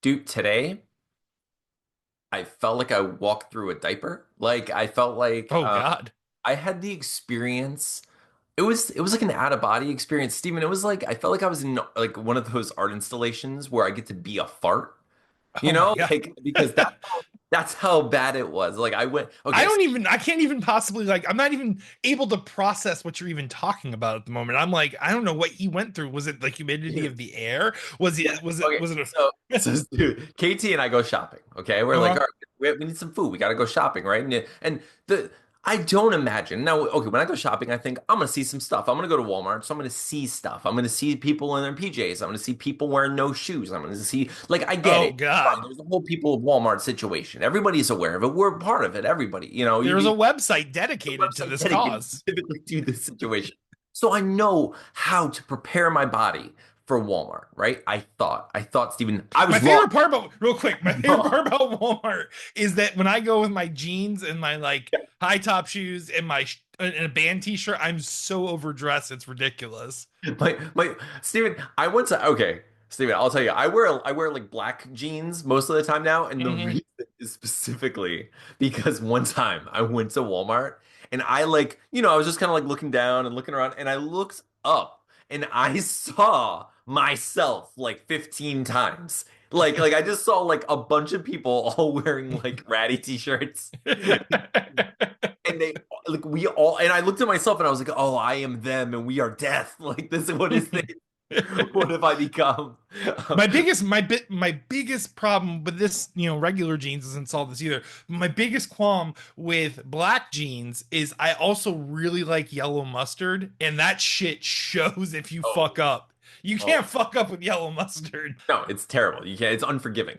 Dude, today I felt like I walked through a diaper. Like I felt like Oh God. I had the experience. It was like an out of body experience, Steven. It was like I felt like I was in like one of those art installations where I get to be a fart. Oh my God. Like because that's how bad it was. Like I went, okay, I can't even possibly I'm not even able to process what you're even talking about at the moment. I'm like, I don't know what he went through. Was it the humidity Steven. of the air? Was Yeah. it, was it, Okay. was it So dude, KT and I go shopping. Okay, we're like, uh-huh. all right, we need some food. We got to go shopping, right? And the I don't imagine now. Okay, when I go shopping, I think I'm gonna see some stuff. I'm gonna go to Walmart, so I'm gonna see stuff. I'm gonna see people in their PJs. I'm gonna see people wearing no shoes. I'm gonna see like I get Oh it. Fine. God. There's the whole people of Walmart situation. Everybody's aware of it. We're part of it. Everybody, There's a you website the dedicated to website this dedicated cause. specifically to this situation. So I know how to prepare my body for Walmart, right? I thought, Stephen, I My was wrong. favorite part about real quick, my favorite Wrong. part about Walmart is that when I go with my jeans and my high top shoes and and a band t-shirt, I'm so overdressed, it's ridiculous. My Stephen, I went to okay, Stephen, I'll tell you, I wear like black jeans most of the time now, and the Hmm. reason is specifically because one time I went to Walmart and I like, I was just kind of like looking down and looking around, and I looked up and I saw myself like 15 times. Like I just saw like a bunch of people all wearing like ratty t-shirts. And they like we all and I looked at myself and I was like, oh, I am them and we are death. Like this, what is this? What have I become? My biggest problem with this, regular jeans doesn't solve this either. My biggest qualm with black jeans is I also really like yellow mustard, and that shit shows if you Oh, fuck up. You oh can't fuck up with yellow mustard. no, it's terrible. You can't, it's unforgiving.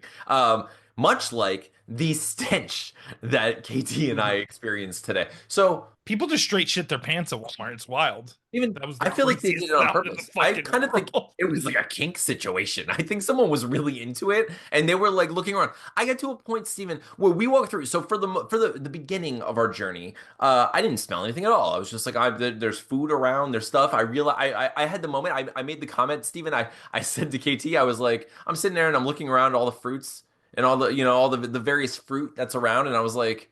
Much like the stench that KT and I experienced today. So People just straight shit their pants at Walmart. It's wild. even That was the I feel like they did craziest it on sound in the purpose. I fucking kind of think world. it was like a kink situation. I think someone was really into it and they were like looking around. I got to a point, Steven, where we walked through. So for the beginning of our journey, I didn't smell anything at all. I was just like, there's food around, there's stuff. I realized I had the moment. I made the comment, Steven. I said to KT, I was like, I'm sitting there and I'm looking around at all the fruits and all the all the various fruit that's around, and I was like,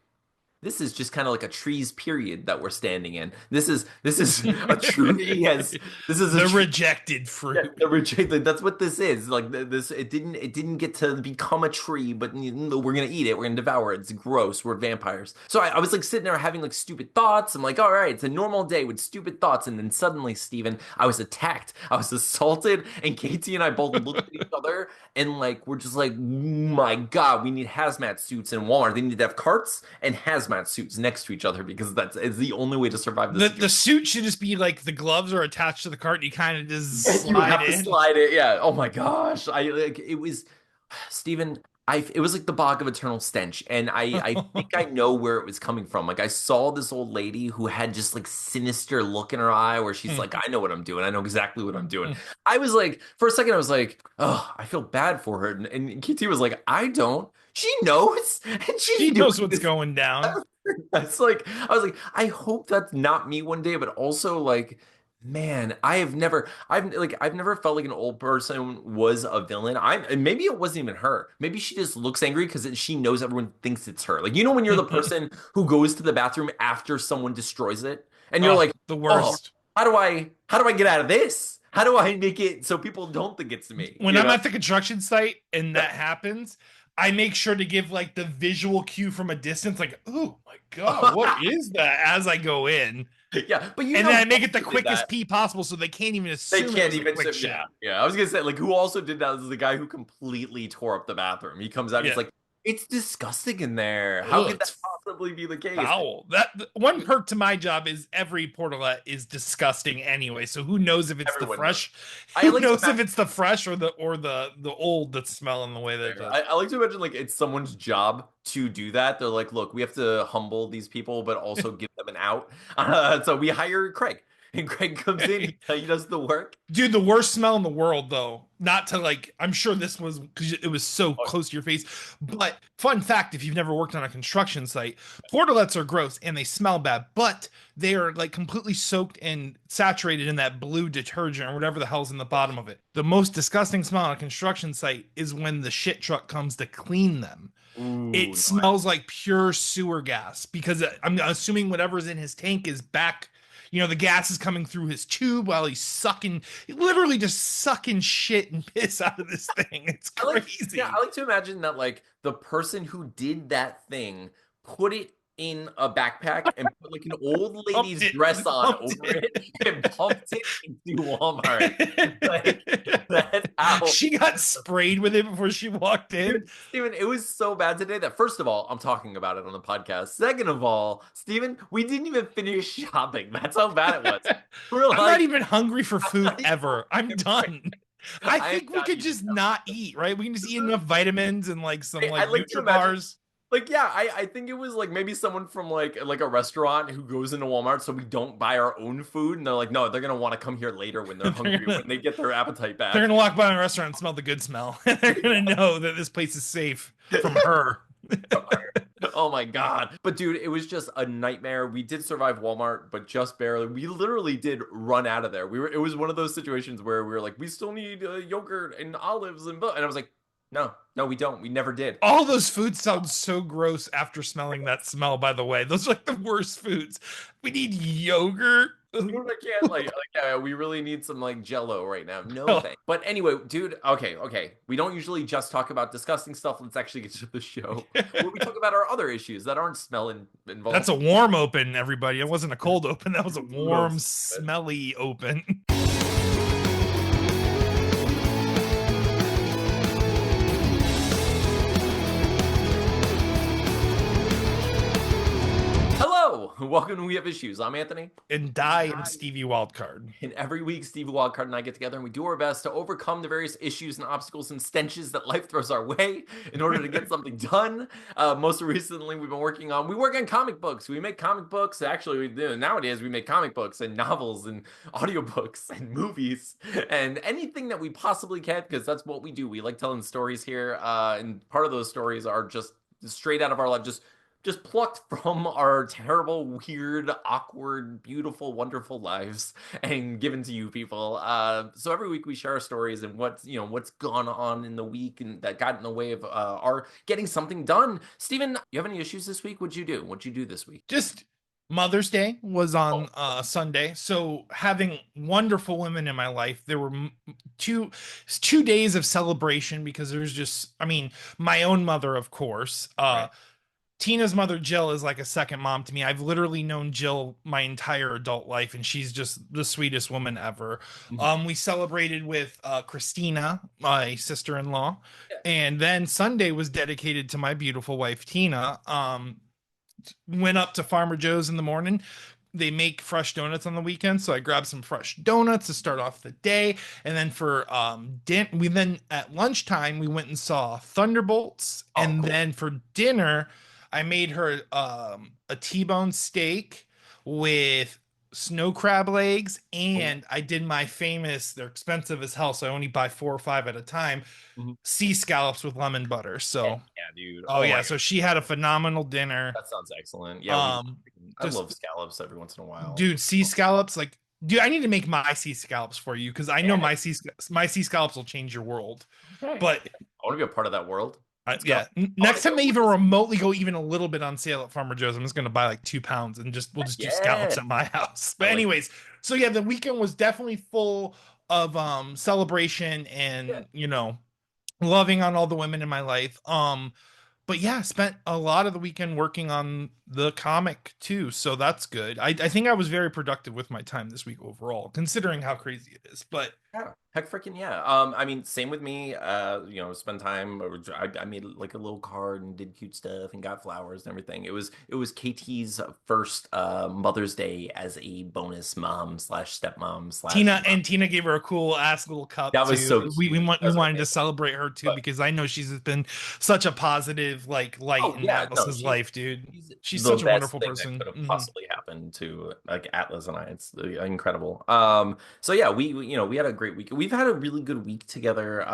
this is just kind of like a tree's period that we're standing in. This is a tree has this is a The tree. rejected Yeah, fruit. the reject, that's what this is. Like this, it didn't get to become a tree, but we're gonna eat it. We're gonna devour it. It's gross. We're vampires. So I was like sitting there having like stupid thoughts. I'm like, all right, it's a normal day with stupid thoughts, and then suddenly, Steven, I was attacked. I was assaulted, and KT and I both looked at each other, and like we're just like, my God, we need hazmat suits in Walmart. They need to have carts and hazmat suits next to each other because that's it's the only way to survive this The situation. suit should just be like the gloves are attached to the cart and you kind of just You slide have to in. slide it. Yeah. Oh my gosh. I like it was Stephen, it was like the bog of eternal stench. And I think I know where it was coming from. Like I saw this old lady who had just like sinister look in her eye where she's like, I know what I'm doing. I know exactly what I'm doing. I was like, for a second, I was like, oh, I feel bad for her. And KT was like, I don't. She knows. And she's She doing knows what's this. going down. That's like I was like, I hope that's not me one day, but also like, man, I've never felt like an old person was a villain. And maybe it wasn't even her. Maybe she just looks angry because she knows everyone thinks it's her. Like, when you're the person who goes to the bathroom after someone destroys it, and you're Oh, like, the oh, worst. how do I get out of this? How do I make it so people don't think it's me? When I'm at the construction site and that happens, I make sure to give like the visual cue from a distance, like, oh my God, what is that as I go in? Yeah, but And then I who make it the also did quickest that? pee possible so they can't even They assume it can't was a even quick say, yeah, shit. yeah. I was gonna say, like, who also did that is the guy who completely tore up the bathroom. He comes out, he's Yeah. like, it's disgusting in there. How Ugh, could that it's possibly be the case? foul. One perk to my job is every portalette is disgusting anyway. So who knows if it's the Everyone knows. fresh? I Who like to knows if imagine, it's the fresh or the old that's smelling the way that it does? I like to imagine like it's someone's job to do that. They're like, look, we have to humble these people, but also give them an out. So we hire Craig. and Greg comes in, he does the work. Dude, the worst smell in the world, though. Not to like, I'm sure this was because it was so Oh, close to your face. But fun fact, if you've never worked on a construction site, portalets are gross and they smell bad, but they are like completely soaked and saturated in that blue detergent or whatever the hell's in the bottom of it. The most disgusting smell on a construction site is when the shit truck comes to clean them. ooh, It smells like pure sewer gas because I'm assuming whatever's in his tank is back. The gas is coming through his tube while he's sucking, literally just sucking shit and piss out of this thing. It's yeah, I crazy. like to imagine that like the person who did that thing put it in a backpack and put like an old lady's dress on Pumped over it. it and pumped it into Walmart. Like that's how. She got sprayed with it before she walked in. Dude, Steven, it was so bad today that first of all, I'm talking about it on the podcast. Second of all, Steven, we didn't even finish shopping. That's how bad it was. We're I'm not like, even hungry for I'm food not even ever. I'm hungry. done. I I am think we not could even just not eat, right? We can just eat enough vitamins and like some I like like to imagine Nutri-Bars. like yeah, I think it was like maybe someone from like a restaurant who goes into Walmart so we don't buy our own food and they're like, no, they're gonna want to come here later when they're they're hungry, gonna when they get their appetite they're back. gonna walk by my restaurant and smell the good smell. They're gonna know that this place is safe from her. Oh my God. But dude, it was just a nightmare. We did survive Walmart, but just barely. We literally did run out of there. It was one of those situations where we were like, we still need yogurt and olives and I was like, no, no, we don't. We never did. All those foods sound so gross after smelling that smell, by the way. Those are like the worst foods. We need yogurt. Dude, I can't yeah, we really need some like Jello right now. No thanks. But anyway, dude, okay. We don't usually just talk about disgusting stuff. Let's actually get to the show where we talk about our other issues that aren't smell That's involved. a warm open, everybody. It wasn't a cold open. That was a warm, Gross. smelly open. Hello, welcome to We Have Issues. I'm Anthony. And die in Stevie Wildcard. And every week, Stevie Wildcard and I get together and we do our best to overcome the various issues and obstacles and stenches that life throws our way in order to get something done. Most recently, we work on comic books. We make comic books. Actually, nowadays, we make comic books and novels and audiobooks and movies and anything that we possibly can because that's what we do. We like telling stories here. And part of those stories are just straight out of our life, just plucked from our terrible, weird, awkward, beautiful, wonderful lives and given to you people. So every week we share our stories and what's gone on in the week and that got in the way of our getting something done. Steven, you have any issues this week? What'd you do? What'd you do this week? Just Mother's Day was Oh, on Sunday, so having wonderful women in my life, there were two days of celebration because there's just, I mean, my own mother, of course. right. Tina's mother, Jill, is like a second mom to me. I've literally known Jill my entire adult life, and she's just the sweetest woman ever. Mhm. We celebrated with Christina, my sister-in-law, Yeah. and then Sunday was dedicated to my beautiful wife, Tina. Went up to Farmer Joe's in the morning. They make fresh donuts on the weekend, so I grabbed some fresh donuts to start off the day. And then for we then at lunchtime we went and saw Thunderbolts, Oh, and cool. then for dinner I made her a T-bone steak with snow crab legs, Oh, and I did my famous, they're expensive as hell, so I only buy 4 or 5 at a time, mhm. sea scallops with lemon butter. Heck So yeah, dude. oh Oh my yeah, God. so she had a phenomenal dinner. That sounds excellent. Yeah, Um, I just love scallops every once in a while. dude, sea scallops, like, dude, I need to make my sea scallops for you because I know Yeah. my sea scallops will change your world. Okay. But I want to be a part of that world. Let's go. yeah, I want next to time go. they even remotely go even a little bit on sale at Farmer Joe's, I'm just gonna buy like 2 pounds and just we'll just do Yeah. scallops at my house. I But like anyways, so yeah, the weekend was definitely full of celebration yeah. and loving on all the women in my life. But yeah, spent a lot of the weekend working on the comic too, so that's good. I think I was very productive with my time this week overall, considering how crazy it is. But Yeah, heck freaking yeah. I mean, same with me. Spend time. I made like a little card and did cute stuff and got flowers and everything. It was KT's first Mother's Day as a bonus mom slash stepmom slash Tina mom. and Tina gave her a cool ass little cup That was too. so We cute. want That we was wanted to amazing. celebrate her too But because I know she's been such a positive like light oh in yeah, no, Atlas's life, dude. she's She's the such a best wonderful thing that person. could have Hmm. possibly happened to like Atlas and I. It's incredible. So yeah, we had a great week. We've had a really good week together.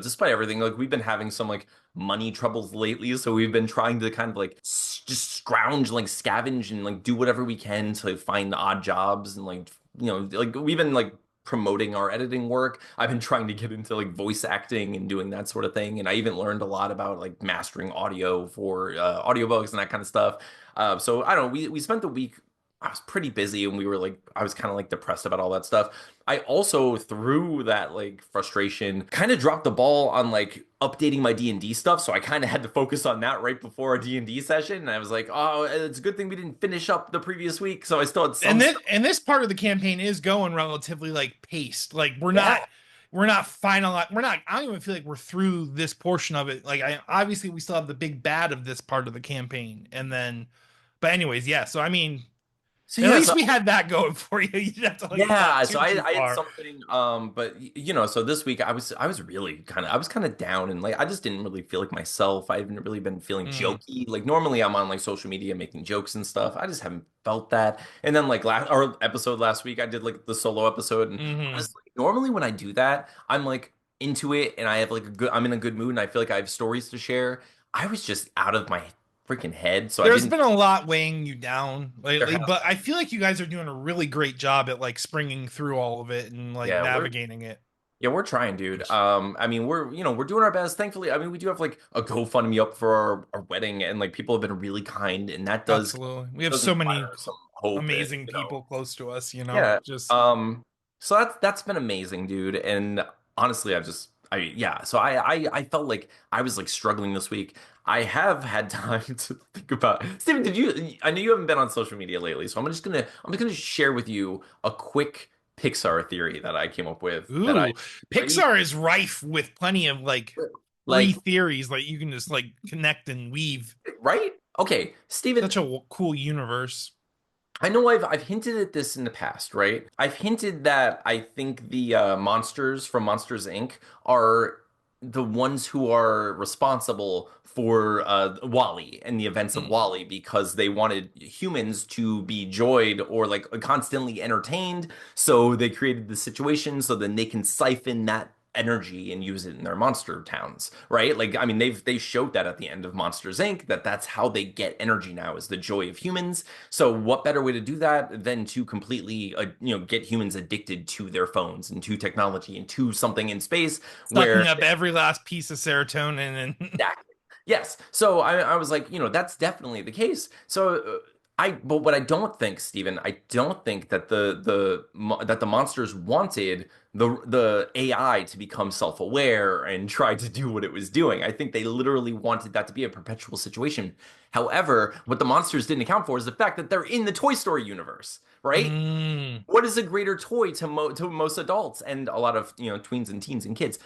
Despite everything, like we've been having some like money troubles lately, so we've been trying to kind of like just scrounge, like scavenge and like do whatever we can to find odd jobs and like we've been like promoting our editing work. I've been trying to get into like voice acting and doing that sort of thing. And I even learned a lot about like mastering audio for audiobooks and that kind of stuff. So I don't know. We spent the week. I was pretty busy and we were like, I was kind of like depressed about all that stuff. I also, through that like frustration, kind of dropped the ball on like updating my D&D stuff. So I kind of had to focus on that right before our D&D session. And I was like, oh, it's a good thing we didn't finish up the previous week. So I still had some stuff. And this part of the campaign is going relatively like paced. Like Yeah. we're not final. We're not. I don't even feel like we're through this portion of it. Like I obviously we still have the big bad of this part of the campaign, and then, but anyways, yeah. So I mean, So at yeah, least so we had that going for you. You didn't have to like have thought yeah, so I too I had far. something but so this week I was really kind of down and like I just didn't really feel like myself. I haven't really been feeling Mm, jokey. Like normally I'm on like social media making jokes and stuff. I just haven't felt that. And then like last week I did like the solo episode and hmm. honestly normally when I do that I'm like into it and I have like I'm in a good mood and I feel like I have stories to share. I was just out of my freaking head, so I There's didn't. been a lot weighing you down There lately, has but I feel like you guys are doing a really great job at like springing through all of it and like yeah, we're navigating it. Yeah, we're trying, dude. I mean, we're doing our best. Thankfully, I mean, we do have like a GoFundMe up for our wedding, and like people have been really kind, and that Absolutely. We have does so many inspire some hope, and amazing people close to us, you know? yeah. Just So that's been amazing, dude. And honestly, yeah. So I felt like I was like struggling this week. I have had time to think about. Steven, did you? I know you haven't been on social media lately, so I'm just gonna share with you a quick Pixar theory that I came up with that I ooh, pretty Pixar is rife with plenty of like free like theories that you can just like connect and weave. right? Okay, Steven, Such a cool universe. I know I've hinted at this in the past, right? I've hinted that I think the monsters from Monsters Inc. are the ones who are responsible for Wally and the events of Mm. Wally because they wanted humans to be joyed or like constantly entertained. So they created the situation so then they can siphon that energy and use it in their monster towns, right? Like, I mean, they showed that at the end of Monsters Inc. That's how they get energy now is the joy of humans. So what better way to do that than to completely, get humans addicted to their phones and to technology and to something in space Sucking where up every last piece of serotonin and exactly. Yes. So I was like, that's definitely the case. So but what I don't think, Stephen, I don't think that that the monsters wanted the AI to become self-aware and try to do what it was doing. I think they literally wanted that to be a perpetual situation. However, what the monsters didn't account for is the fact that they're in the Toy Story universe, right? mm. What is a greater toy to most adults and a lot of, tweens and teens and kids?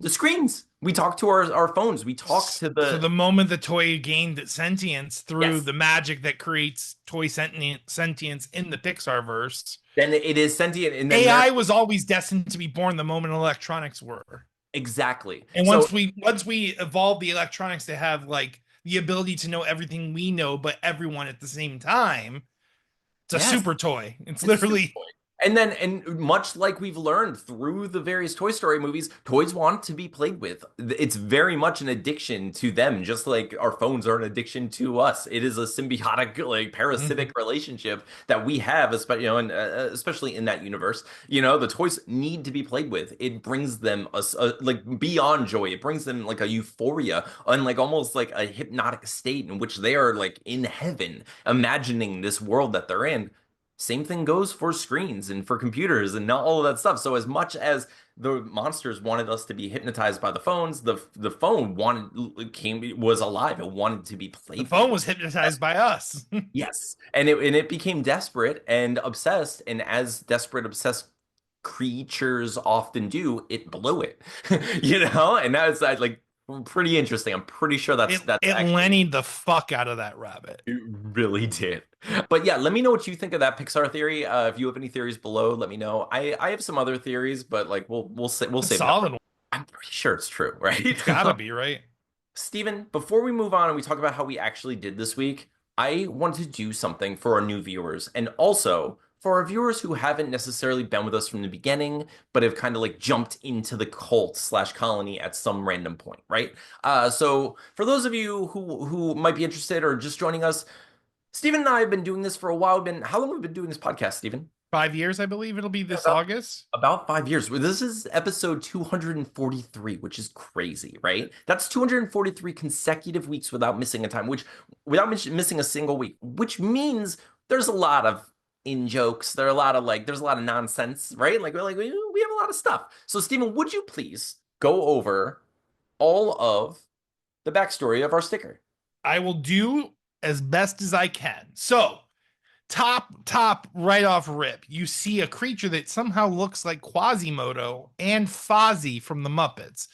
The screens. We talk to our phones. We talk to So the the moment the toy gained sentience through yes. the magic that creates toy sentience in the Pixar verse, Then it is sentient, and then there AI was always destined to be born the moment electronics were. exactly. And So once we evolve the electronics to have like the ability to know everything we know, but everyone at the same time, it's a yes, super toy. It's it's a super literally toy. And much like we've learned through the various Toy Story movies, toys want to be played with. It's very much an addiction to them, just like our phones are an addiction to us. It is a symbiotic, like parasitic relationship that we have, especially and especially in that universe. The toys need to be played with. It brings them like beyond joy. It brings them like a euphoria and like almost like a hypnotic state in which they are like in heaven, imagining this world that they're in. Same thing goes for screens and for computers and not all of that stuff. So as much as the monsters wanted us to be hypnotized by the phones, the phone was alive. It wanted to be the played phone with. was hypnotized by us. Yes. And it became desperate and obsessed. And as desperate, obsessed creatures often do, it blew it. And that's like pretty interesting. I'm pretty sure It that's it actually Lennied the fuck out of that rabbit. it really did. But yeah, let me know what you think of that Pixar theory. If you have any theories below, let me know. I have some other theories, but like we'll A save that. solid one. I'm pretty sure it's true, right? It's gotta be, right? Steven, before we move on and we talk about how we actually did this week, I want to do something for our new viewers and also for our viewers who haven't necessarily been with us from the beginning, but have kind of like jumped into the cult slash colony at some random point, right? So for those of you who might be interested or just joining us, Steven and I have been doing this for a while. How long have we been doing this podcast, Steven? 5 years, I believe it'll be Yeah, this August. about 5 years. Well, this is episode 243, which is crazy, right? That's 243 consecutive weeks without missing a time, which without missing a single week, which means there's a lot of in jokes. There's a lot of nonsense, right? We have a lot of stuff. So, Stephen, would you please go over all of the backstory of our sticker? I will do as best as I can. So, top right off rip, you see a creature that somehow looks like Quasimodo and Fozzie from the Muppets.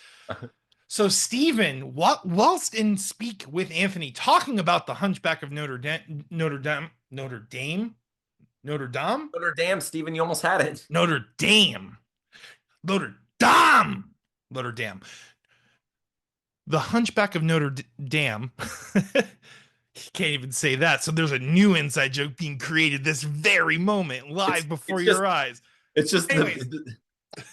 So, Stephen, whilst in Speak with Anthony talking about the Hunchback of Notre Dame, Notre Dame, Stephen, you almost had it. Notre Dame, Notre Dame, Notre Dame, the Hunchback of Notre Dame. He can't even say that. So there's a new inside joke being created this very moment, live before It's just your eyes. it's just Anyways,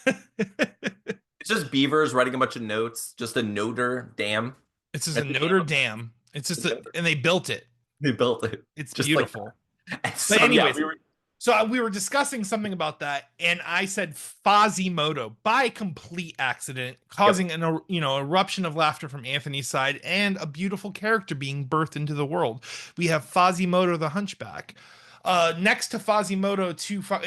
it's just beavers writing a bunch of notes, just a Notre Dame. it's just a At the Notre dam. Dame. It's just and they built it. They built it It's just like beautiful. that. And But so yeah, anyways, so we were discussing something about that, and I said Fazimoto by complete accident, causing an eruption of laughter from Anthony's side, and a beautiful character being birthed into the world. We have Fazimoto the Hunchback. Next to Fazimoto,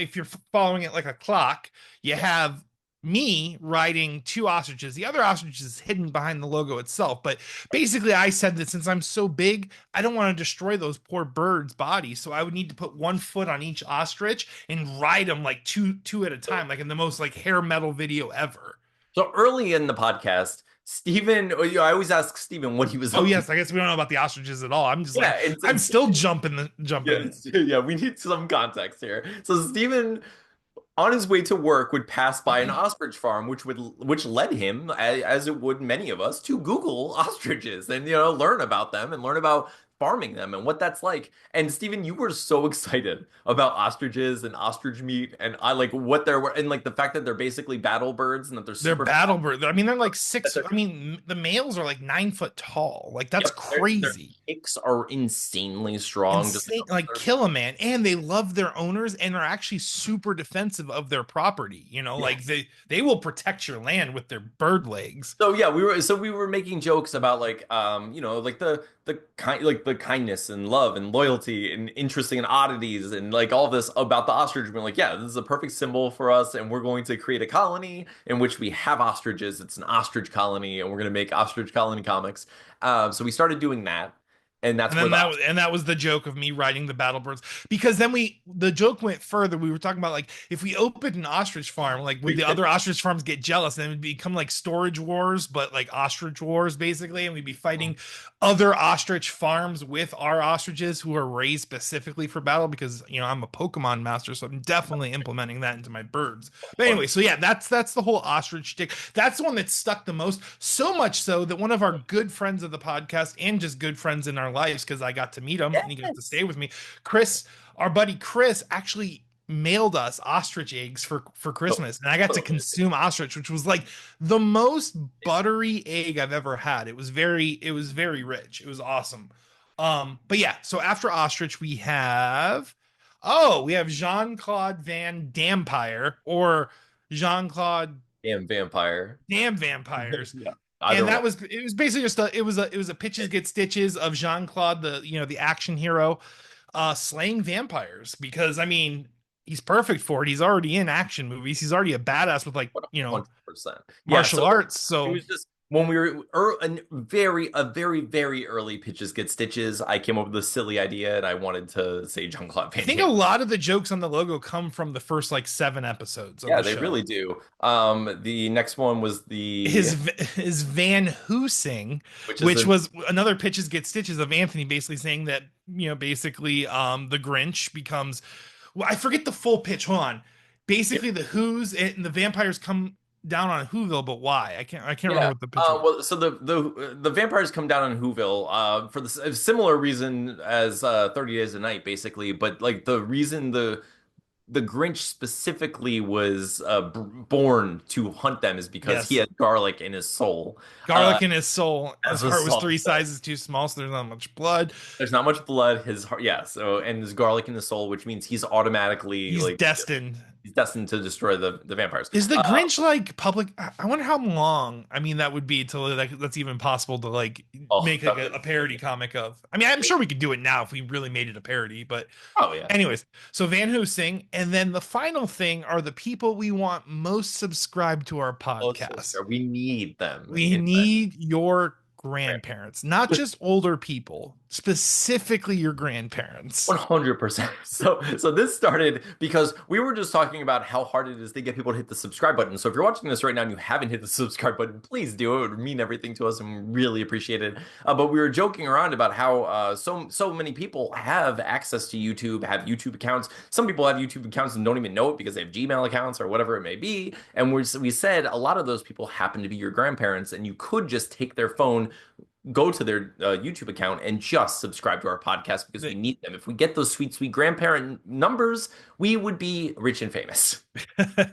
if you're following it like a clock, you have me riding two ostriches. The other ostrich is hidden behind the logo itself. But basically, I said that since I'm so big, I don't want to destroy those poor birds' bodies. So I would need to put one foot on each ostrich and ride them like two at a time, like in the most like hair metal video ever. So early in the podcast, Stephen, I always ask Stephen what he was Oh up to. yes, I guess we don't know about the ostriches at all. I'm just Yeah, like I'm still jumping. yeah, we need some context here. So Stephen on his way to work would pass by an ostrich farm, which led him, as it would many of us, to Google ostriches and learn about them and learn about farming them and what that's like. And Stephen, you were so excited about ostriches and ostrich meat, and I like what they're and like the fact that they're basically battle birds and that they're They're super battle birds. I mean, they're like that six. they're I mean, the males are like 9 foot tall. Like that's yep, their crazy. kicks are insanely strong. Just Insane, like kill a man, and they love their owners and are actually super defensive of their property. Like yes. they will protect your land with their bird legs. So yeah, we were making jokes about like the kindness and love and loyalty and interesting and oddities and like all this about the ostrich. We're like, yeah, this is a perfect symbol for us, and we're going to create a colony in which we have ostriches. It's an ostrich colony, and we're going to make ostrich colony comics. So we started doing that, and that's And where then that was the joke of me riding the battle birds, because then the joke went further. We were talking about like if we opened an ostrich farm, like would the other ostrich farms get jealous, and it would become like storage wars, but like ostrich wars basically, and we'd be fighting other ostrich farms with our ostriches who are raised specifically for battle, because I'm a Pokemon master, so I'm definitely implementing that into my birds. But anyway, so yeah, that's the whole ostrich stick. That's the one that stuck the most, so much so that one of our good friends of the podcast and just good friends in our lives, because I got to meet him and he got to stay with me, Chris, our buddy Chris, actually mailed us ostrich eggs for Christmas, and I got to consume ostrich, which was like the most buttery egg I've ever had. It was very rich. It was awesome. But yeah, so after ostrich we have Jean-Claude Van Dampire, or Jean-Claude damn vampire. Damn Vampires. Yeah, And it was basically just a pitches get stitches of Jean-Claude, the action hero, slaying vampires, because I mean he's perfect for it. He's already in action movies. He's already a badass with 100%. Yeah, martial arts. it So was just when we were a very very early pitches get stitches, I came up with a silly idea and I wanted to say Jean Claude I Van think a Damme. lot of the jokes on the logo come from the first like 7 episodes of Yeah, the they show. really do. The next one was the His Van Hoosing, which is which a was another pitches get stitches of Anthony basically saying that, basically the Grinch becomes, well, I forget the full pitch. Hold on. yeah. Basically the Who's and the vampires come down on Whoville, but why? I can't remember Yeah. what the pitch was. Well, so the vampires come down on Whoville for the similar reason as 30 Days a Night, basically. But like the reason the Grinch specifically was born to hunt them is because he Yes. had garlic in his soul, uh, Garlic in his soul. His as a heart was salt. 3 sizes too small, so there's not much blood. There's not much blood. His heart, yeah. So and there's garlic in the soul, which means he's automatically He's like destined. he's destined to destroy the vampires. Is the Grinch like public? I wonder how long. I mean, that would be till that's even possible to like Oh, make like a parody comic of. I mean, I'm sure we could do it now if we really made it a parody. But, oh yeah. anyways, so Van Helsing, and then the final thing are the people we want most subscribed to our Oh, so podcast. we need them We in need your grandparents, not that. just older people, specifically your grandparents. 100%. So this started because we were just talking about how hard it is to get people to hit the subscribe button. So if you're watching this right now and you haven't hit the subscribe button, please do. It would mean everything to us and we really appreciate it. But we were joking around about how so many people have access to YouTube, have YouTube accounts. Some people have YouTube accounts and don't even know it because they have Gmail accounts or whatever it may be. And we said a lot of those people happen to be your grandparents, and you could just take their phone, go to their YouTube account and just subscribe to our podcast because we need them. If we get those sweet, sweet grandparent numbers, we would be rich and famous.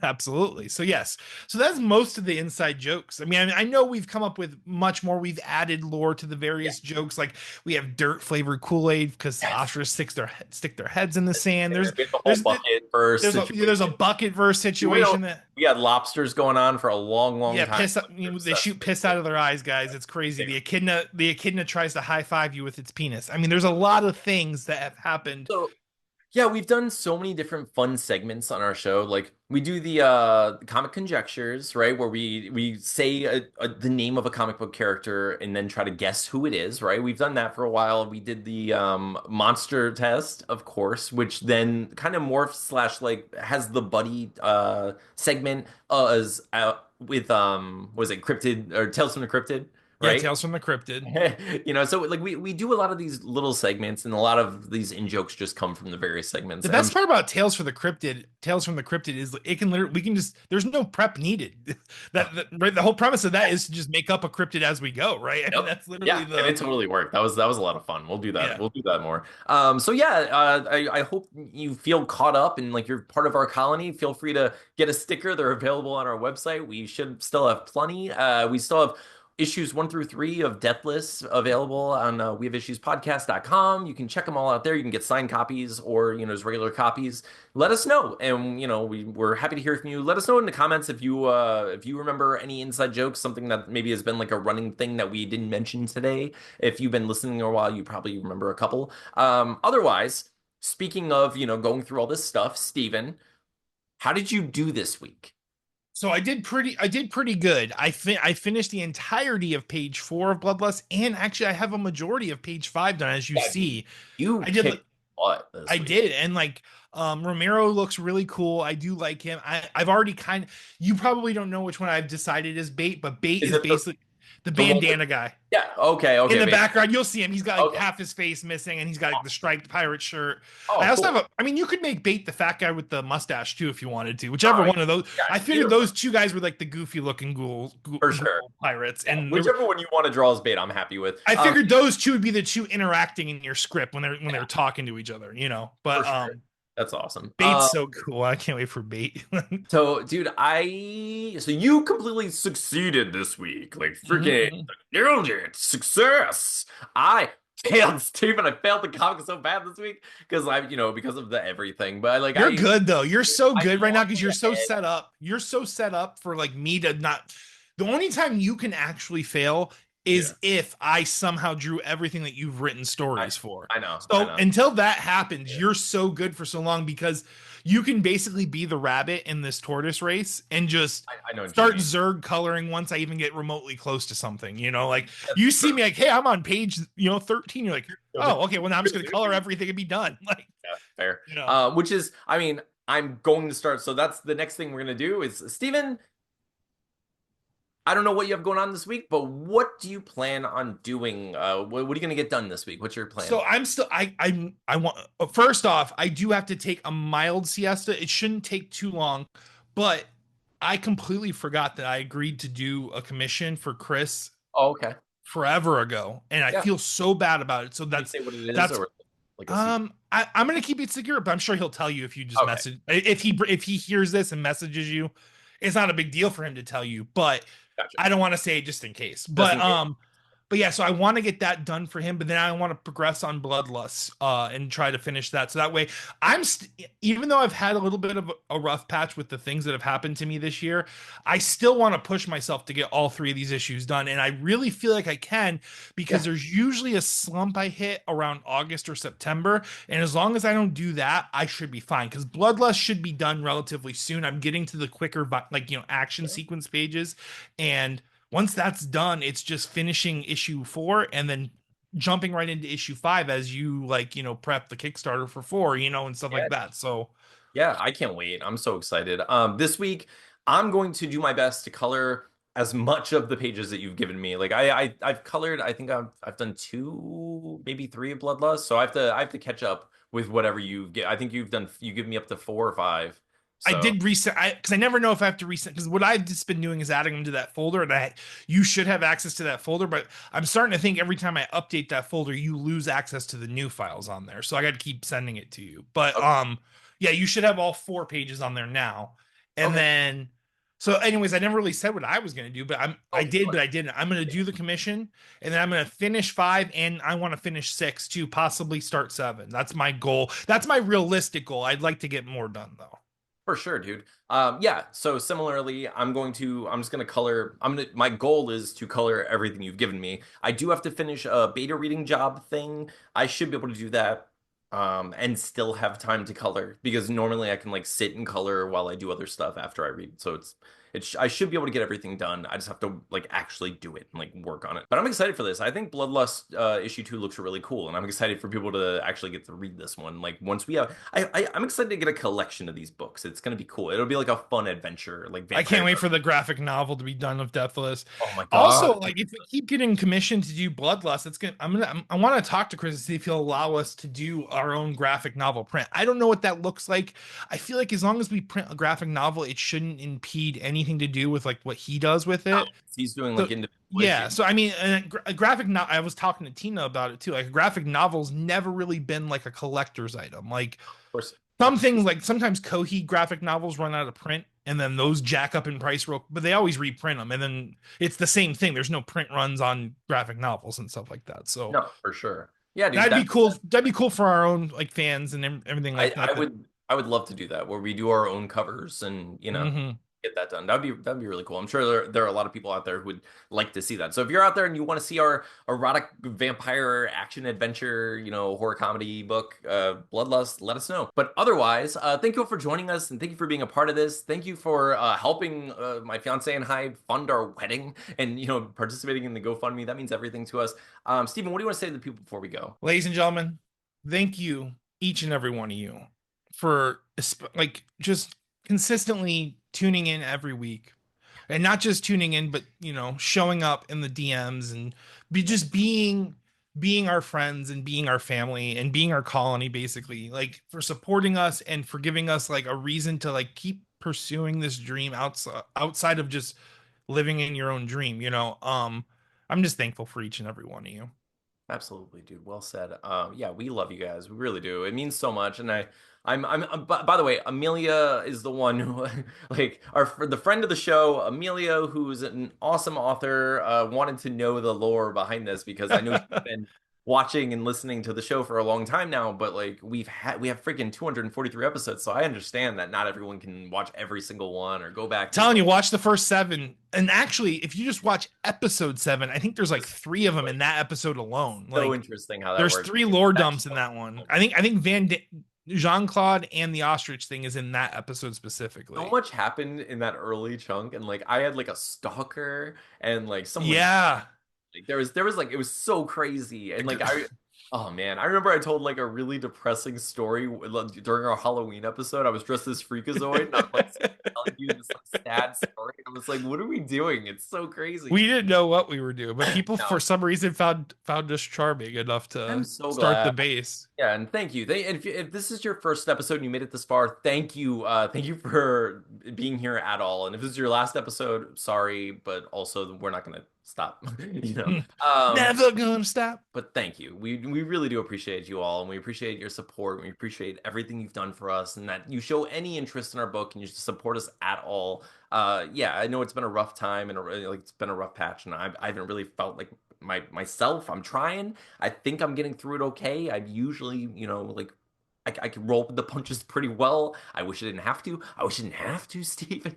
Absolutely. So yes. So that's most of the inside jokes. I know we've come up with much more. We've added lore to the Yeah. various jokes. Like we have dirt flavored Kool-Aid because Yes. ostriches stick their heads in the sand. There's We have the whole there's bucket verse there's a situation. bucket verse We, situation that, we had lobsters going on for a long, long yeah, time. piss. They shoot piss out of their eyes, guys. It's crazy. The echidna tries to high five you with its penis. I mean, there's a lot of things that have happened. So yeah, we've done so many different fun segments on our show. Like we do the comic conjectures, right, where we say the name of a comic book character and then try to guess who it is, right? We've done that for a while. We did the monster test, of course, which then kind of morphs slash like has the buddy segment as with was it Cryptid or Tales from the Cryptid, Yeah, right? Tales from the Cryptid. So like we do a lot of these little segments and a lot of these in jokes just come from the various segments. The And I'm best part about Tales from the Cryptid is it can literally we can just there's no prep needed. Right, the whole premise of that is to just make up a cryptid as we go, right? I mean, Yep. that's literally Yeah, and the it totally worked. That was a lot of fun. We'll do that. yeah. We'll do that more. So yeah, I hope you feel caught up and like you're part of our colony. Feel free to get a sticker. They're available on our website. We should still have plenty. We still have issues 1 through 3 of Deathless available on wehaveissuespodcast.com. You can check them all out there. You can get signed copies or as regular copies. Let us know, and we're happy to hear from you. Let us know in the comments if you remember any inside jokes, something that maybe has been like a running thing that we didn't mention today. If you've been listening a while, you probably remember a couple. Otherwise, speaking of going through all this stuff, Steven, how did you do this week? So I did pretty good. I finished the entirety of page 4 of Bloodlust, and actually I have a majority of page 5 done, as you Yeah, see. you I did kicked butt this I week. did, and like Romero looks really cool. I do like him. I've already you probably don't know which one I've decided is Bait, but Bait Is is it basically the the one with bandana guy. Yeah. Okay. In Okay. the Maybe. background, you'll see him. He's got like Okay. half his face missing, and he's got like the striped pirate shirt. I Oh, also have cool. a. I mean, you could make Bait the fat guy with the mustache too, if you wanted to. All Whichever right. one of those. Yeah. I figured those two guys were like the goofy looking For sure. ghoul pirates, Yeah. and Whichever one you want to draw as bait, I'm happy with. I figured those two would be the two interacting in your script when they're talking to each other. For But sure. That's awesome. Bait's so cool. I can't wait for Bait. So, dude, so you completely succeeded this week. Like, freaking Mhm. nailed it. Success. I failed, Stephen. I failed the comic so bad this week because because of the everything. But like, You're good though. You're so I good right now lost because my you're so head. set up. You're so set up for like me to not. The only time you can actually fail Yeah. is if I somehow drew everything that you've written I stories for. I know. I So know. until that happens, Yeah. you're so good for so long because you can basically be the rabbit in this tortoise race and just I know what you start mean. Zerg coloring once I even get remotely close to something. Like That's you see true. me like, hey, I'm on page 13. You're like, Really? oh, okay, well now I'm just gonna color everything and be done. Like, Yeah, fair. you know. Which is, I mean, I'm going to start. So that's the next thing we're gonna do is Steven, I don't know what you have going on this week, but what do you plan on doing? What are you gonna get done this week? What's your plan? So I'm still I want first off, I do have to take a mild siesta. It shouldn't take too long, but I completely forgot that I agreed to do a commission for Chris Oh, okay. forever ago, and I Yeah. feel so bad about it. So Can you say what it is, that's or like a secret? I'm gonna keep it secure, but I'm sure he'll tell you if you just Okay, message if he hears this and messages you. It's not a big deal for him to tell you, but gotcha. I don't want to say it just in case. Just in case. But yeah, so I want to get that done for him, but then I want to progress on Bloodlust and try to finish that. So that way, even though I've had a little bit of a rough patch with the things that have happened to me this year, I still want to push myself to get all three of these issues done, and I really feel like I can because Yeah, there's usually a slump I hit around August or September, and as long as I don't do that, I should be fine. Because Bloodlust should be done relatively soon. I'm getting to the quicker, like action sequence pages, and once that's done, it's just finishing issue 4 and then jumping right into issue 5 as you prep the Kickstarter for 4, and stuff like yeah, that. So yeah. I can't wait. I'm so excited. This week I'm going to do my best to color as much of the pages that you've given me. Like I've colored. I think I've done two, maybe three of Bloodlust. So I have to catch up with whatever you've get. I think you give me up to 4 or 5. I So did reset because I never know if I have to reset because what I've just been doing is adding them to that folder and you should have access to that folder, but I'm starting to think every time I update that folder, you lose access to the new files on there. So I got to keep sending it to you. But okay, yeah, you should have all 4 pages on there now. And okay, then so anyways, I never really said what I was gonna do, but I okay. did, Good. but I didn't. I'm gonna Yeah, do the commission and then I'm gonna finish 5 and I want to finish 6 too, possibly start 7. That's my goal. That's my realistic goal. I'd like to get more done though. for sure, dude. Yeah. So similarly, I'm just gonna color. My goal is to color everything you've given me. I do have to finish a beta reading job thing. I should be able to do that, and still have time to color because normally I can like sit and color while I do other stuff after I read. So I should be able to get everything done. I just have to like actually do it and like work on it. But I'm excited for this. I think Bloodlust issue 2 looks really cool, and I'm excited for people to actually get to read this one. Like once we have, I'm excited to get a collection of these books. It's gonna be cool. It'll be like a fun adventure, like I can't Vampire. wait for the graphic novel to be done with Deathless. Oh my Also, God. like if we keep getting commissioned to do Bloodlust, it's gonna. I want to talk to Chris to see if he'll allow us to do our own graphic novel print. I don't know what that looks like. I feel like as long as we print a graphic novel, it shouldn't impede anything to do with like what he does with No, it. he's doing So like individual yeah, issues. so I mean, a graphic no I was talking to Tina about it too. Like a graphic novel's never really been like a collector's item. Like Of course. some things like sometimes Kohi graphic novels run out of print and then those jack up in price real, but they always reprint them and then it's the same thing. There's no print runs on graphic novels and stuff like that. So No, for sure. Yeah, dude. that'd be cool. That'd be cool for our own like fans and everything I, like I that. would I would love to do that where we do our own covers and Mhm. get that done. That'd be really cool. I'm sure there are a lot of people out there who would like to see that. So if you're out there and you want to see our erotic vampire action adventure, horror comedy book, Bloodlust, let us know. But otherwise, thank you all for joining us and thank you for being a part of this. Thank you for helping my fiance and I fund our wedding and participating in the GoFundMe. That means everything to us. Stephen, what do you want to say to the people before we go? Ladies and gentlemen, thank you each and every one of you for like just consistently tuning in every week and not just tuning in but showing up in the DMs and just being our friends and being our family and being our colony basically, like for supporting us and for giving us like a reason to like keep pursuing this dream outside of just living in your own dream. I'm just thankful for each and every one of you. Absolutely, dude. Well said. Yeah, we love you guys. We really do. It means so much. And by the way, Amelia is the one who, like, the friend of the show, Amelia, who's an awesome author, wanted to know the lore behind this because I know she's been watching and listening to the show for a long time now, but like we have freaking 243 episodes, so I understand that not everyone can watch every single one or go back through Telling them. you, watch the first seven. And actually, if you just watch episode seven, I think there's like It's three of them like in that episode alone. so Like interesting how that there's works. three lore That dumps in show, that one. I think Jean Claude and the ostrich thing is in that episode so specifically. much happened in that early chunk, and like I had like a stalker and like someone Yeah. like there was like it was so crazy. And like I oh man, I remember I told like a really depressing story during our Halloween episode. I was dressed as Freakazoid and I was like telling you this like sad story. I was like, what are we doing? It's so We crazy. didn't know what we were doing, but people No, for some reason found us charming enough I'm to so start the glad. base. Yeah, and thank you. If this is your first episode and you made it this far, thank you. Thank you for being here at all. And if this is your last episode, sorry, but also we're not gonna stop. You know. Never gonna stop. But thank you. We really do appreciate you all, and we appreciate your support. And we appreciate everything you've done for us, and that you show any interest in our book and you just support us at all. Yeah, I know it's been a rough time and like it's been a rough patch, and I haven't really felt like myself. I'm trying. I think I'm getting through it okay. I usually, like I can roll with the punches pretty well. I wish I didn't have to. I wish I didn't have to, Steven.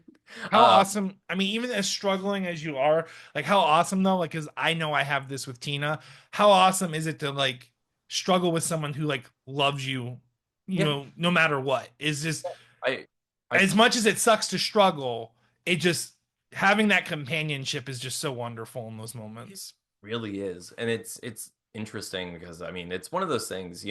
How awesome. I mean, even as struggling as you are, like how awesome though, like, cause I know I have this with Tina. How awesome is it to like struggle with someone who like loves you, Yeah, no matter what? Is just I I as much as it sucks to struggle, it just having that companionship is just so wonderful in those It moments. really is. And it's interesting because I mean it's one of those things,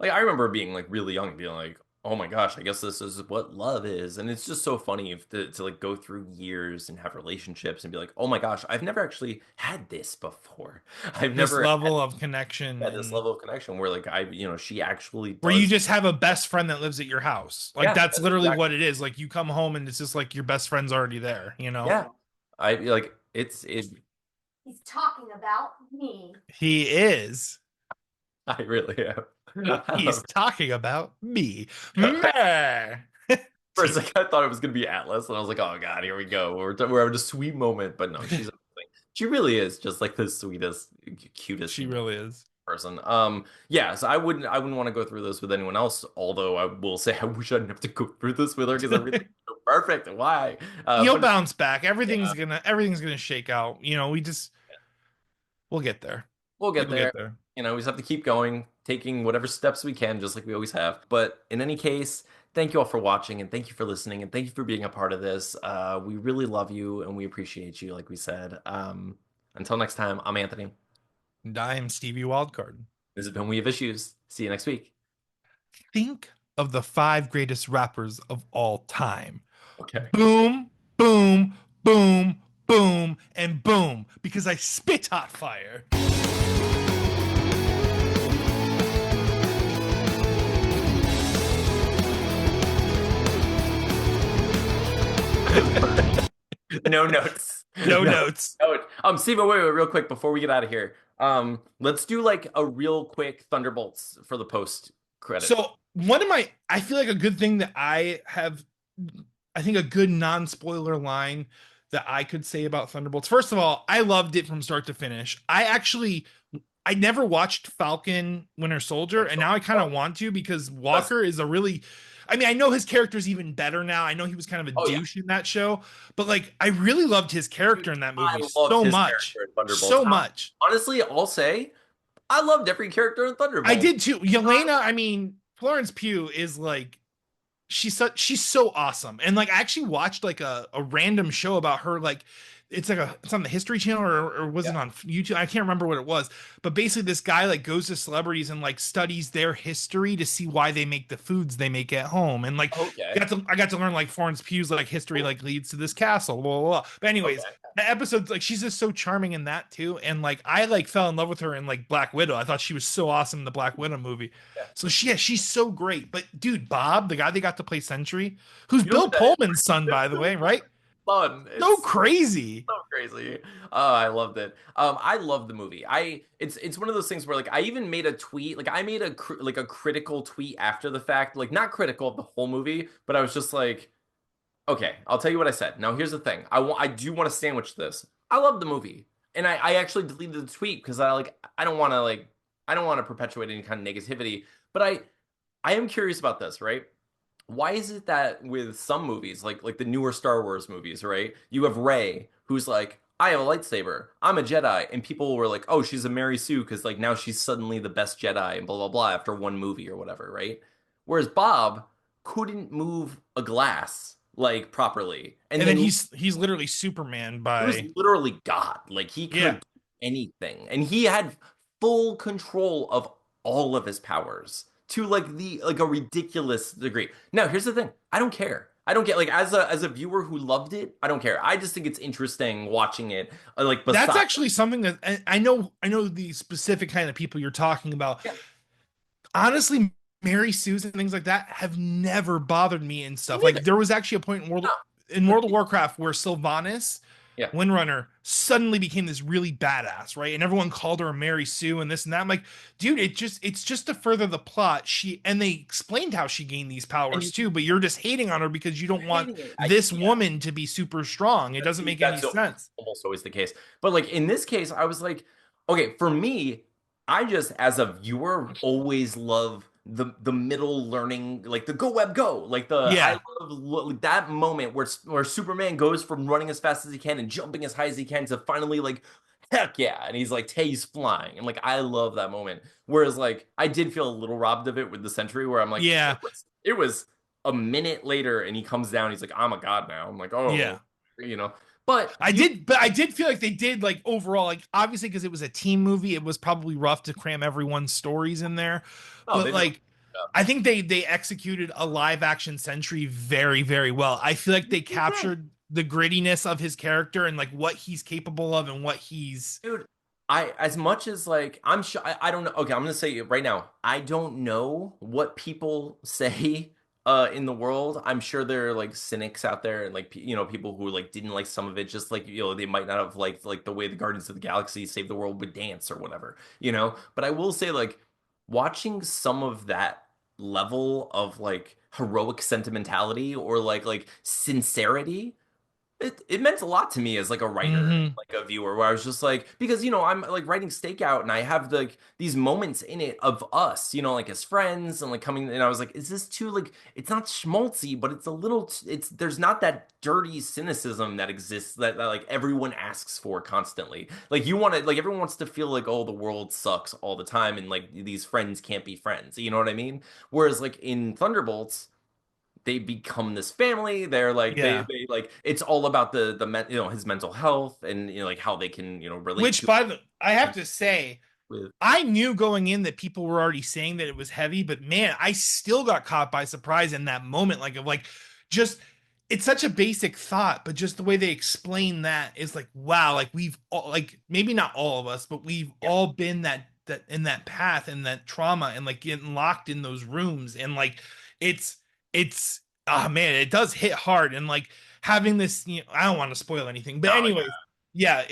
like I remember being like really young and being like, oh my gosh, I guess this is what love is. And it's just so funny to like go through years and have relationships and be like, oh my gosh, I've never actually had this before. I've This never level of connection had this and level of connection where like she actually where you does. just have a best friend that lives at your house. Like Yeah, that's that's literally exactly. what it is. Like you come home and it's just like your best friend's already there, you know? Yeah. I like it He's talking about me. He is. I really He's am. talking about me. Meh. For a second, I thought it was going to be Atlas, and I was like, "Oh God, here we go. We're having a sweet moment." But no, she's amazing. She really is just like the sweetest, cutest She really is. person. Yeah. So I wouldn't want to go through this with anyone else. Although I will say, I wish I didn't have to go through this with her because everything's so perfect. Why? You'll But bounce back. yeah, Everything's gonna shake out. We'll get there. we'll get You'll there. get there. We just have to keep going, taking whatever steps we can, just like we always have. But in any case, thank you all for watching and thank you for listening and thank you for being a part of this. We really love you and we appreciate you, like we said. Until next time, I'm Anthony. And I am Stevie Wildcard. This has been We Have Issues. See you next week. Think of the five greatest rappers of all time. Okay. Boom, boom, boom, boom, and boom. Because I spit hot fire. No notes. No No. notes. No. Steve, wait, real quick before we get out of here. Let's do like a real quick Thunderbolts for the post credit. So I feel like a good thing that I think a good non-spoiler line that I could say about Thunderbolts. First of all, I loved it from start to finish. I never watched Falcon Winter Soldier, and now I kind of want to because Walker is I mean, I know his character's even better now. I know he was kind of a Oh yeah, douche in that show, but like I really loved his dude, character in that I movie loved so his much. character in Thunderbolts. So much. Honestly, I'll say I loved every character in I Thunderbolts. did too. Yelena, I mean, Florence Pugh is like she's so awesome. And like I actually watched like a random show about her, like it's on the History Channel or was Yeah. it on YouTube? I can't remember what it was. But basically this guy like goes to celebrities and like studies their history to see why they make the foods they make at home. And like Okay. I got to learn like Florence Pugh's like history like leads to this castle, blah, blah, blah. But anyways, Okay. the episode's like she's just so charming in that too. And like I like fell in love with her in like Black Widow. I thought she was so awesome in the Black Widow movie. Yeah. So she's so great. But dude, Bob, the guy they got to play Sentry, who's You know Bill what that is? Pullman's son, by the way, right? Fun. So It's crazy. so crazy. Oh, I loved it. I love the movie. It's one of those things where like I even made a tweet, like I made like a critical tweet after the fact, like not critical of the whole movie, but I was just like, okay, I'll tell you what I said. Now here's the thing. I do want to sandwich this. I love the movie. and I actually deleted the tweet because I don't want to I don't want to perpetuate any kind of negativity, but I am curious about this, right? Why is it that with some movies, like the newer Star Wars movies, right? You have Rey, who's like, I have a lightsaber, I'm a Jedi, and people were like, oh, she's a Mary Sue because like now she's suddenly the best Jedi and blah blah blah after one movie or whatever, right? Whereas Bob couldn't move a glass like properly, and And then then he's literally Superman he was by literally God. Like he yeah. could do anything, and he had full control of all of his powers to like a ridiculous degree. Now, here's the thing: I don't care. I don't get like as a viewer who loved it. I don't care. I just think it's interesting watching it. Like That's besides, actually something that I know the specific kind of people you're talking about. yeah, Honestly, Mary Sue's and things like that have never bothered me and me stuff. Like neither. there was actually a point No, in but World of Warcraft where Sylvanas, yeah, Windrunner, suddenly became this really badass, right? And everyone called her a Mary Sue and this and that. I'm like, dude, it's just to further the plot. And they explained how she gained these and powers too, but you're just hating on her because you you're don't want hating it. this Yeah. woman to be super strong. It doesn't make any That's sense. almost always the case. But like in this case, I was like, okay, for me, I just as a viewer always love the middle learning, like the go web go, like the I Yeah. love like that moment where Superman goes from running as fast as he can and jumping as high as he can to finally like heck yeah, and he's like he's flying, and like I love that moment. Whereas like I did feel a little robbed of it with the Sentry, where I'm like Yeah. it was a minute later and he comes down, he's like I'm a god now. I'm like oh, Yeah. you know. But But I did feel like they did like overall, like obviously because it was a team movie, it was probably rough to cram everyone's stories in there. no, But they did. like I think they executed a live action Sentry very, very well. I feel like they They did. captured the grittiness of his character and like what he's capable of and what he's Dude, I as much as like I'm sure I don't know. Okay, I'm gonna say it right now. I don't know what people say in the world. I'm sure there are like cynics out there and like people who like didn't like some of it, just like they might not have liked like the way the Guardians of the Galaxy Save the World would dance or whatever. But I will say like watching some of that level of like heroic sentimentality or like sincerity, it meant a lot to me as like a writer, Mhm. like a viewer, where I was just like, because I'm like writing Stakeout and I have like these moments in it of us, like as friends and like coming, and I was like, is this too like it's not schmaltzy, but it's a little, it's there's not that dirty cynicism that exists that like everyone asks for constantly. Like you want to like everyone wants to feel like oh the world sucks all the time and like these friends can't be friends. You know what I mean? Whereas like in Thunderbolts they become this family. They're like Yeah. they like it's all about his mental health and like how they can relate Which to by the I have to say, with I knew going in that people were already saying that it was heavy, but man, I still got caught by surprise in that moment. Like of like just it's such a basic thought, but just the way they explain that is like, wow, like we've all like maybe not all of us, but we've yeah. all been that in that path and that trauma and like getting locked in those rooms and like it's it's oh man, it does hit hard and like having this, I don't want to spoil anything, but No, anyways, yeah,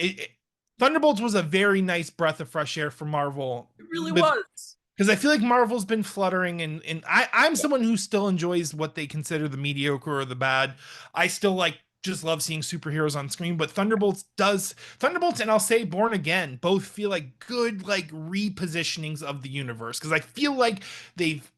Thunderbolts was a very nice breath of fresh air for Marvel, it really with was. because I feel like Marvel's been fluttering, and I'm someone who still enjoys what they consider the mediocre or the bad. I still like just love seeing superheroes on screen, but Thunderbolts and I'll say Born Again both feel like good like repositionings of the universe because I feel like they've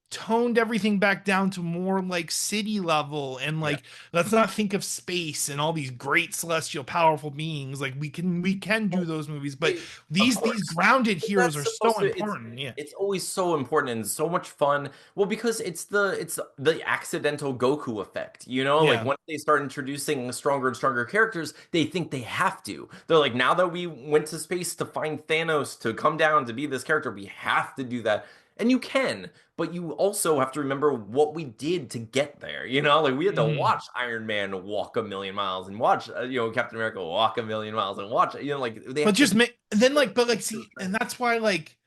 toned everything back down to more like city level and Yeah. like let's not think of space and all these great celestial powerful beings like we can do Well, those movies but of these course. grounded heroes That's are so supposed to important. Yeah. it's always so important and so much fun. Well, because it's the accidental Goku effect, like Yeah. when they start introducing stronger and stronger characters, they think they have to. They're like, now that we went to space to find Thanos to come down to be this character, we have to do that. And you can, but you also have to remember what we did to get there. Like we had to Mhm. watch Iron Man walk a million miles and watch, Captain America walk a million miles and watch, like they But have to just make then the like but like picture see and effect. that's why like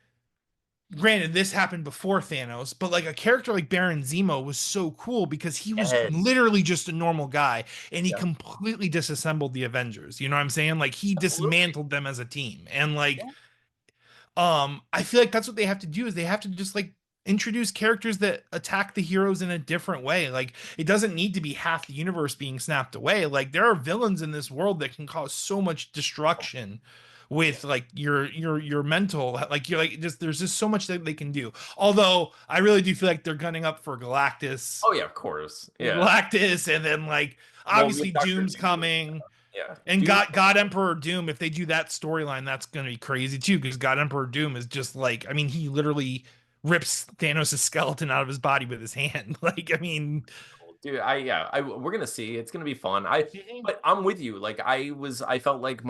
granted this happened before Thanos but like a character like Baron Zemo was so cool because he was Yes. literally just a normal guy and he Yeah. completely disassembled the Avengers, you know what I'm saying, like he Absolutely. dismantled them as a team and like Yeah. I feel like that's what they have to do is they have to just like introduce characters that attack the heroes in a different way. Like it doesn't need to be half the universe being snapped away. Like there are villains in this world that can cause so much destruction. with like your mental, like you're like just there's just so much that they can do. Although I really do feel like they're gunning up for Oh yeah, of course. Yeah. Galactus, and then like Well, we obviously have Doctor Doom's Doom. coming. Yeah. And Doom. God Emperor Doom, if they do that storyline, that's gonna be crazy too, because God Emperor Doom is just like, I mean, he literally rips Thanos' skeleton out of his body with his hand. Like, I mean, Dude, we're gonna see. It's gonna be fun. mhm. But I'm with you. Like I felt like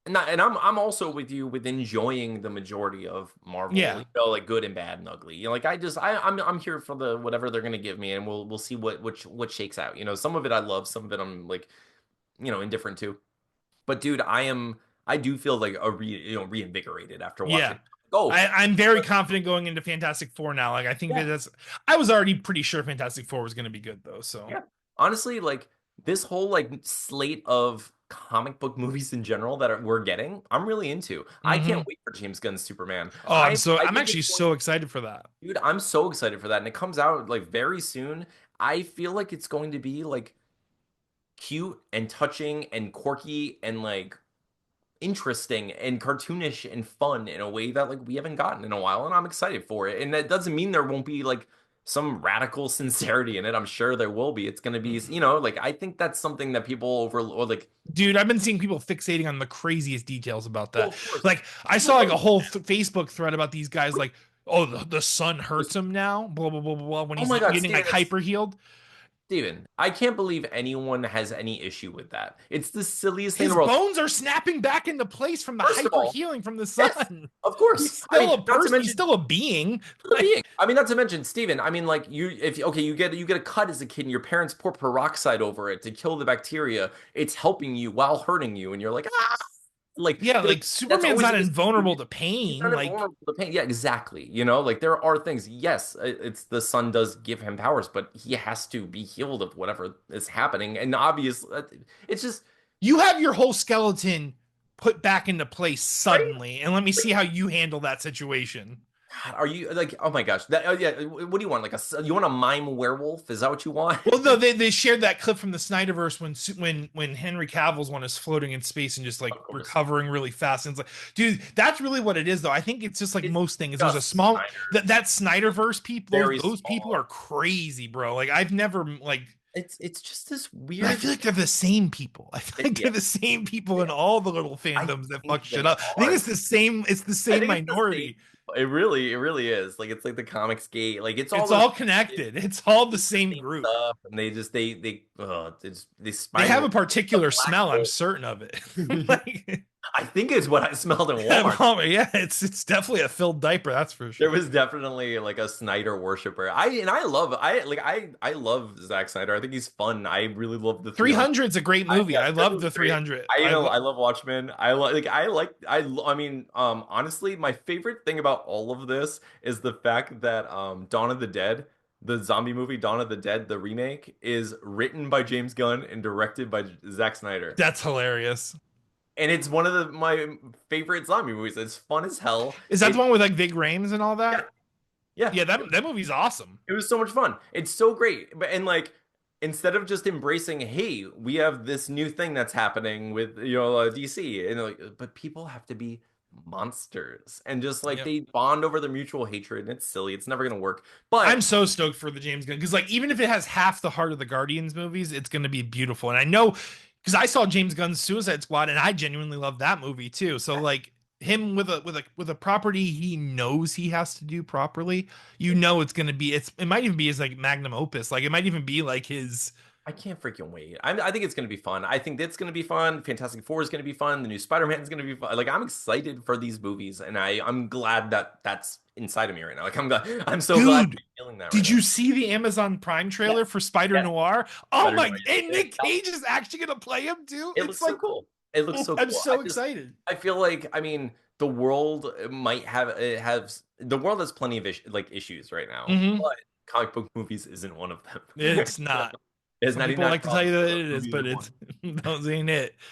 not, and I'm also with you with enjoying the majority of Marvel. Yeah. You know, like good and bad and ugly. You know, like I'm here for the whatever they're gonna give me, and we'll see what shakes out. You know, some of it I love, some of it I'm like, indifferent to. But dude, I do feel like reinvigorated after Yeah. watching. Oh, I'm very confident going into Fantastic Four now. Like, I think that yeah. that's, I was already pretty sure Fantastic Four was going to be good though. So, Yeah. Honestly, like this whole like slate of comic book movies in general that we're getting, I'm really into. I can't mhm. wait for James Gunn's Superman. Oh, I I'm think actually it's going, so excited for that. dude, I'm so excited for that. And it comes out like very soon. I feel like it's going to be like cute and touching and quirky and like interesting and cartoonish and fun in a way that like we haven't gotten in a while, and I'm excited for it. And that doesn't mean there won't be like some radical sincerity in it. I'm sure there will be. It's going to be, like I think that's something that people over or like, Dude, I've been seeing people fixating on the craziest details about well, that. of course. Like, I saw People like a are- whole Facebook thread about these guys, like, oh, the sun hurts him now, blah, blah, blah, blah, blah, when Oh he's my God, getting like hyper healed. Steven, I can't believe anyone has any issue with that. It's the silliest thing in His the world. bones are snapping back into place from the First of hyper all, healing from the yes, sun. of He's course. I still mean, a not to person, he's mention still a being. the Like, being. I mean, not to mention, Steven, I mean, like you, if okay, you get a cut as a kid, and your parents pour peroxide over it to kill the bacteria. It's helping you while hurting you, and you're like, ah, yeah, like like that's Superman's always not in this invulnerable movie. to He's pain. not Like, invulnerable to pain. Yeah, exactly. You know, like there are things. Yes, it's the sun does give him powers, but he has to be healed of whatever is happening. And obviously, it's just you have your whole skeleton put back into place right. suddenly, and let me see how you handle that situation. God, are you like, oh my gosh, yeah. What do you want? Like you want a mime werewolf? Is that what you want? Well, no, they shared that clip from the Snyderverse when Henry Cavill's one is floating in space and just like Of course. recovering really fast. And it's like, dude, that's really what it is, though. I think it's just like It's most things. There's a just small Snyder. that Snyderverse people. Very Those people small. are crazy, bro. Like I've never like. It's just this But I weird. feel like they're the same people. I feel like Yeah, they're the same people in yeah. all the little I fandoms that fuck think shit they up. I think are. it's the same. It's the I same think it's the same. minority. It really is. Like it's like the comics gate. Like it's all It's those. all connected. It's all the It's the same same group. stuff, and they They have a spider the particular black smell. I'm hole. certain of it. Like, I think it's what I smelled in Walmart. yeah, it's definitely a filled diaper. That's for There sure. was definitely like a Snyder worshiper. I love Zack Snyder. I think he's fun. I really love the 300. 300 is a great movie. Yeah, I that love was the great. 300. I love Watchmen. I mean, honestly, my favorite thing about all of this is the fact that Dawn of the Dead, the zombie movie Dawn of the Dead, the remake, is written by James Gunn and directed by Zack Snyder. That's hilarious. And it's one of my favorite zombie movies. It's fun as hell. Is that the one with like Vig Rhames and all Yeah, that? yeah. Yeah, that movie's awesome. It was so much fun. It's so great. But and like instead of just embracing, hey, we have this new thing that's happening with DC, and like, but people have to be monsters, and just like Yep. they bond over their mutual hatred, and it's silly. It's never gonna work. But I'm so stoked for the James Gunn because like even if it has half the heart of the Guardians movies, it's gonna be beautiful. And I know because I saw James Gunn's Suicide Squad and I genuinely love that movie too. So like him with a property he knows he has to do properly, it's gonna be it might even be his like magnum opus. Like it might even be like his. I can't freaking wait. I think it's gonna be fun. I think that's gonna be fun. Fantastic Four is gonna be fun. The new Spider-Man is gonna be fun. Like I'm excited for these movies, and I'm glad that that's inside of me right now. Like I'm so glad Dude, I'm feeling that right did now. you see the Amazon Prime trailer Yes, for Spider yes. Noir? Oh Spider-Man. my! And Nick Cage is actually gonna play him too. It It's looks so like cool. It looks so I'm cool. so excited. I feel like, I mean, the world might have it has the world has plenty of issues right now, Hmm. but comic book movies isn't one of them. It's not. There's Some people 99 like to tell you problems, that but it is, movies but are it's one. those ain't it.